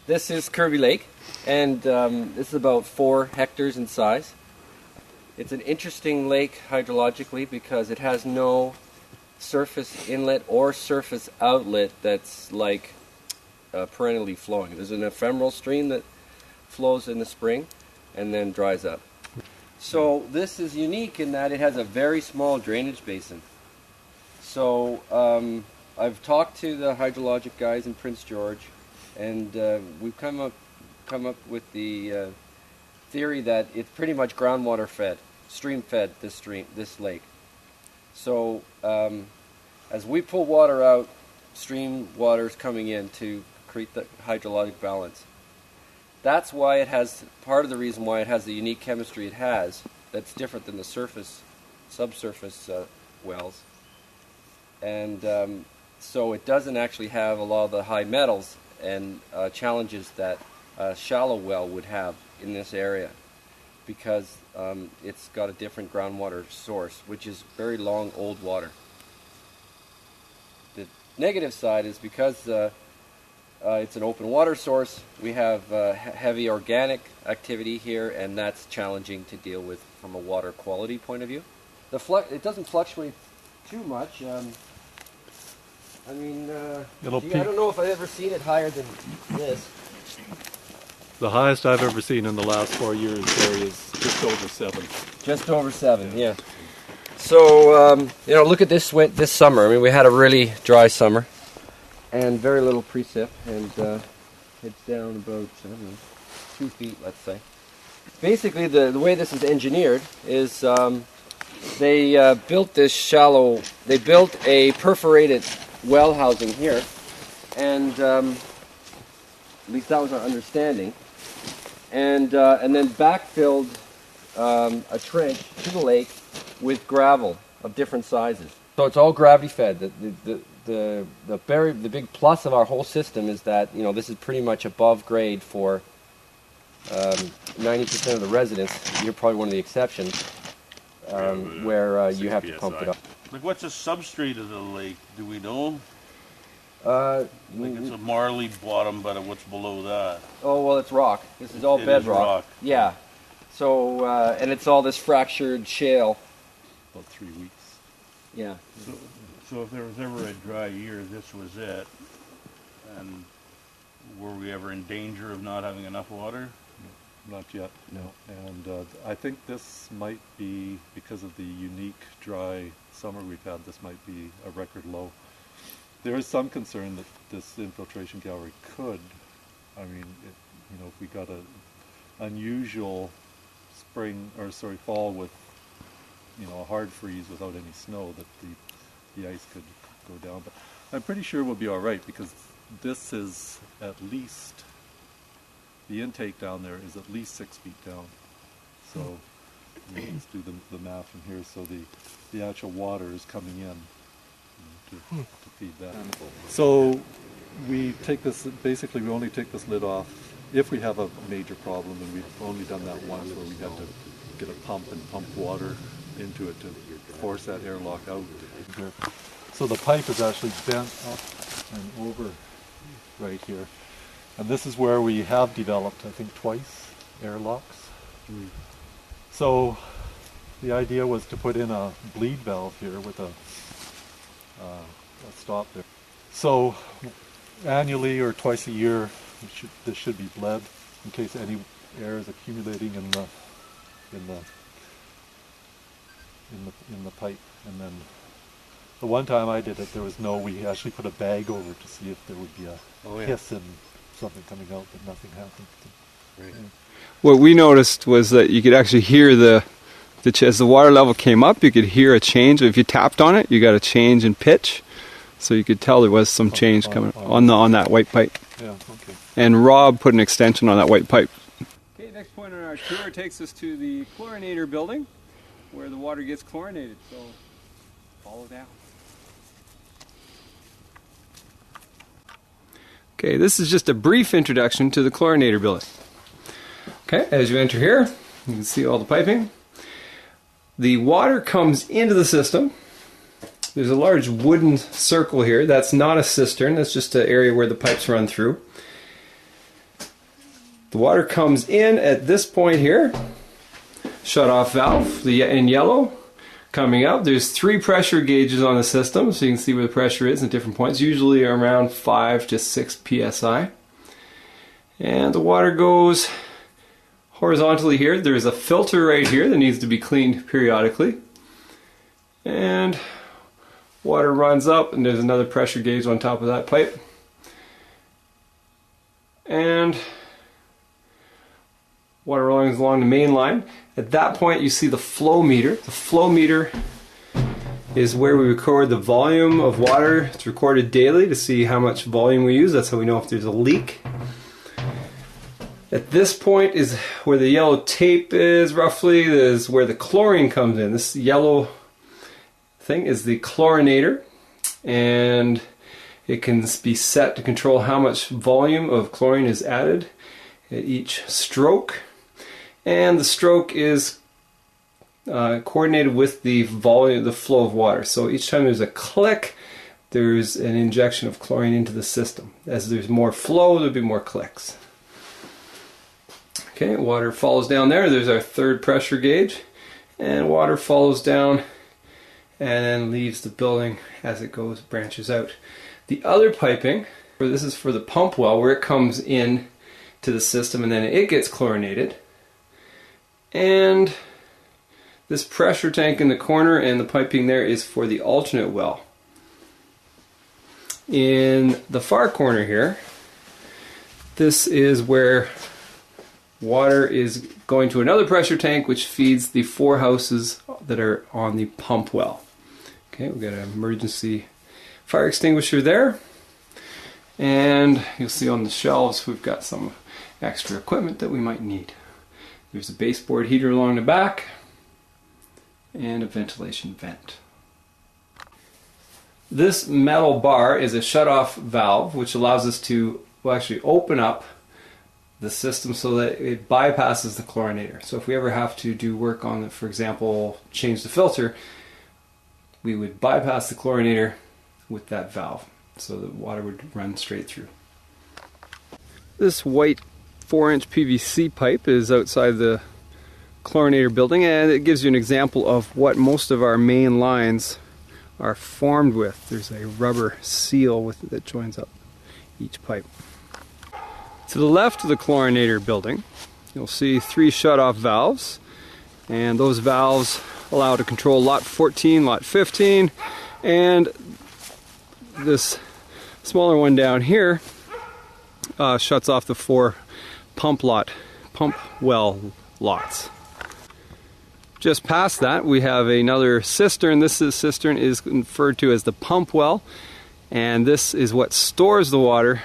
This is Kirby Lake, and this is about 4 hectares in size. It's an interesting lake hydrologically because it has no surface inlet or surface outlet that's like perennially flowing. There's an ephemeral stream that flows in the spring and then dries up. So this is unique in that it has a very small drainage basin. So I've talked to the hydrologic guys in Prince George, and we've come up with the theory that it's pretty much groundwater fed, stream fed, this lake. So as we pull water out, stream water is coming in to create the hydrologic balance. That's why it has, part of the reason why it has the unique chemistry it has, that's different than the surface, subsurface wells. And so it doesn't actually have a lot of the high metals and challenges that a shallow well would have in this area, because it's got a different groundwater source, which is very long, old water. The negative side is because it's an open water source, we have heavy organic activity here, and that's challenging to deal with from a water quality point of view. It doesn't fluctuate too much. I mean, I don't know if I've ever seen it higher than this. The highest I've ever seen in the last 4 years there is just over 7. Just over 7, yeah. So, you know, look at this summer. I mean, we had a really dry summer and very little precip, and it's down about, I don't know, 2 feet, let's say. Basically, the way this is engineered is they built this shallow, they built a perforated well housing here, and at least that was our understanding, and then backfilled a trench to the lake with gravel of different sizes. So it's all gravity fed. The big plus of our whole system is that, you know, this is pretty much above grade for 90% of the residents. You're probably one of the exceptions where you have to pump it up. Like, what's the substrate of the lake? Do we know? Like, it's a marly bottom, but what's below that? Oh, well, it's rock. This is all bedrock. Rock. Yeah. So, and it's all this fractured shale. About 3 weeks. Yeah. So if there was ever a dry year, this was it. And were we ever in danger of not having enough water? Not yet, no. And I think this might be, because of the unique dry summer we've had, this might be a record low. There is some concern that this infiltration gallery could, I mean, you know, if we got an unusual fall with, you know, a hard freeze without any snow, that the ice could go down. But I'm pretty sure we'll be all right, because this is at least, the intake down there is at least 6 feet down. So let's do the math from here. So the actual water is coming in to feed that. So we take this, basically we only take this lid off if we have a major problem, and we've only done that once where we had to get a pump and pump water into it to force that airlock out. So the pipe is actually bent up and over right here. And this is where we have developed, I think, twice airlocks. So the idea was to put in a bleed valve here with a stop there. So annually or twice a year, this should be bled in case any air is accumulating in the pipe. And then the one time I did it, we actually put a bag over to see if there would be a hiss and something coming out, but nothing happened. Right. Yeah. What we noticed was that you could actually hear as the water level came up, you could hear a change. If you tapped on it, you got a change in pitch, so you could tell there was some change coming on that white pipe. Yeah. Okay. And Rob put an extension on that white pipe. Okay, next point on our tour takes us to the chlorinator building, where the water gets chlorinated. So follow down. Okay, this is just a brief introduction to the chlorinator building. Okay, as you enter here, you can see all the piping. The water comes into the system. There's a large wooden circle here. That's not a cistern, that's just an area where the pipes run through. The water comes in at this point here, shut-off valve, in yellow. Coming up, there's 3 pressure gauges on the system, so you can see where the pressure is at different points, usually around 5 to 6 psi. And the water goes horizontally here. There's a filter right here that needs to be cleaned periodically. And water runs up, and there's another pressure gauge on top of that pipe. And water runs along the main line. At that point you see the flow meter. The flow meter is where we record the volume of water. It's recorded daily to see how much volume we use. That's how we know if there's a leak. At this point is where the yellow tape is roughly, is where the chlorine comes in. This yellow thing is the chlorinator, and it can be set to control how much volume of chlorine is added at each stroke. And the stroke is coordinated with the volume, the flow of water. So each time there's a click, there's an injection of chlorine into the system. As there's more flow, there'll be more clicks. Okay, water follows down there. There's our 3rd pressure gauge. And water follows down and then leaves the building as it goes, branches out. The other piping, this is for the pump well, where it comes in to the system and then it gets chlorinated. And this pressure tank in the corner and the piping there is for the alternate well. In the far corner here, this is where water is going to another pressure tank which feeds the 4 houses that are on the pump well. Okay, we've got an emergency fire extinguisher there. And you'll see on the shelves we've got some extra equipment that we might need. There's a baseboard heater along the back and a ventilation vent. This metal bar is a shut-off valve which allows us to actually open up the system so that it bypasses the chlorinator. So if we ever have to do work on it, for example, change the filter, we would bypass the chlorinator with that valve so the water would run straight through. This white 4-inch PVC pipe is outside the chlorinator building, and it gives you an example of what most of our main lines are formed with. There's a rubber seal that joins up each pipe. To the left of the chlorinator building, you'll see 3 shut-off valves, and those valves allow to control lot 14, lot 15, and this smaller one down here shuts off the 4 pump well lots. Just past that we have another cistern. This cistern is referred to as the pump well, and this is what stores the water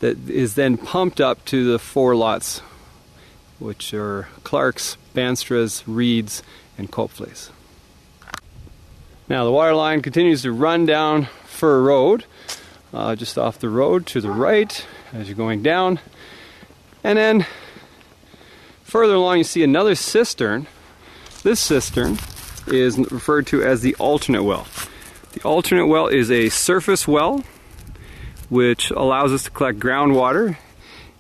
that is then pumped up to the 4 lots, which are Clark's, Banstra's, Reed's, and Copefle's. Now the water line continues to run down Fir Road, just off the road to the right as you're going down. And then further along you see another cistern. This cistern is referred to as the alternate well. The alternate well is a surface well which allows us to collect groundwater.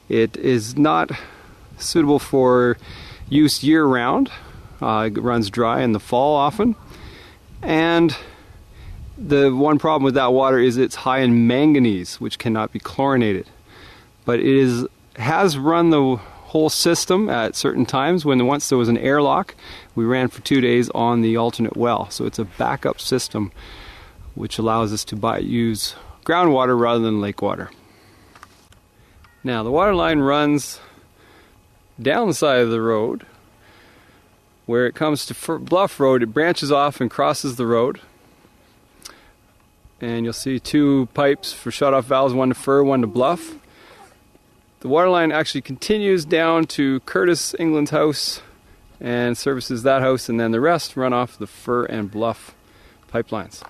It is not suitable for use year-round. It runs dry in the fall often. And the one problem with that water is it's high in manganese, which cannot be chlorinated. But it has run the whole system at certain times. When once there was an airlock, we ran for 2 days on the alternate well. So it's a backup system which allows us to use groundwater rather than lake water. Now the water line runs down the side of the road. Where it comes to Bluff Road, it branches off and crosses the road. And you'll see 2 pipes for shut-off valves, one to Fir, one to Bluff. The water line actually continues down to Curtis England's house and services that house, and then the rest run off the Fir and Bluff pipelines.